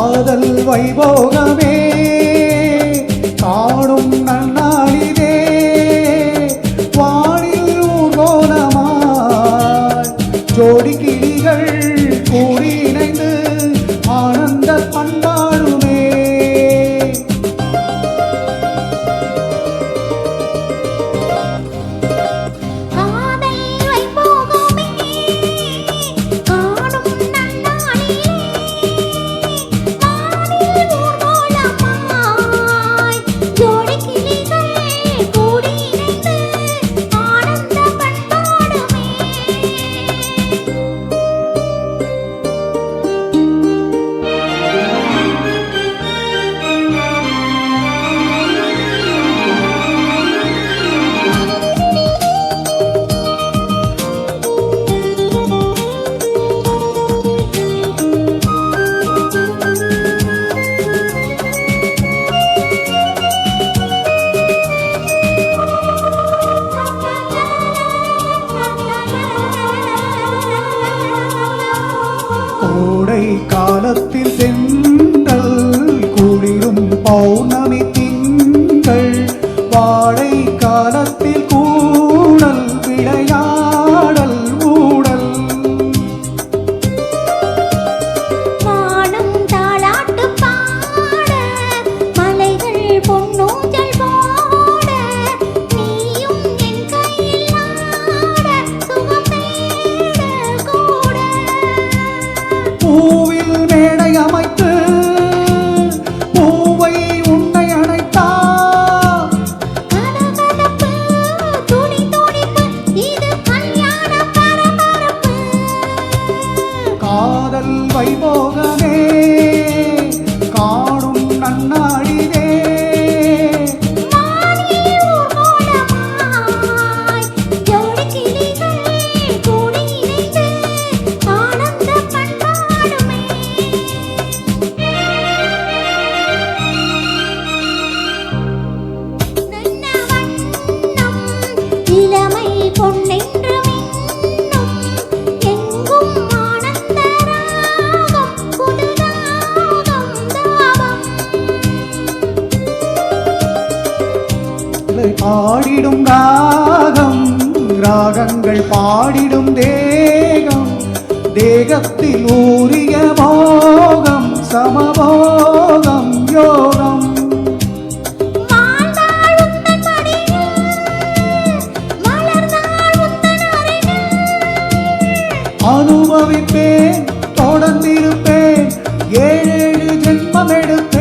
காதல் வைபோகமே காணும் நன்னாளிதே வானில் ஊர்கோலமாய் ஜோடி கிளிகள் கூடி இணைந்து ஆனந்த பண்பாடுமே. கோடை காலத்தில் தென்றல் குளிரும் பௌர்ணமி திங்கள் வாழை காலத்தில் கூடல் விளையாடல் ஊடல் வானம் தாளாட்டு பாட மலைகள் பொன்னூஞ்சல் போட நீயும் என் கையில் ஆட சுகம் தேட கூட பூவில் மேடை அமைத்து பூவை உன்னை அணைத்தா கலகலப்பு துடி துடிப்பு இது கல்யாண பரபரப்பு. காதல் வைபோகமே காணும் நன்னாளிதே வானில் ஊர்கோலமாய் ஜோடி கிளிகள் கூடி இணைந்து ஆனந்த பண்பாடுமே. நல்ல வண்ணம் இளமை பொன்னென்று மின்னும் எங்கும் ஆனந்த ராகம் புது ராகம் தாபம். பாடிடும் ராகம் ராகங்கள் பாடிடும் தேகம் தேகத்தில் ஊறிய மோகம் சமபோகம் யோகம் வாழ்ந்தாள் உந்தன் மடியில் மலர்ந்தாள் உந்தன் அருகில் அனுபவிப்பேன் தொடர்ந்திருப்பேன் 7 ஜென்மம் எடுத்து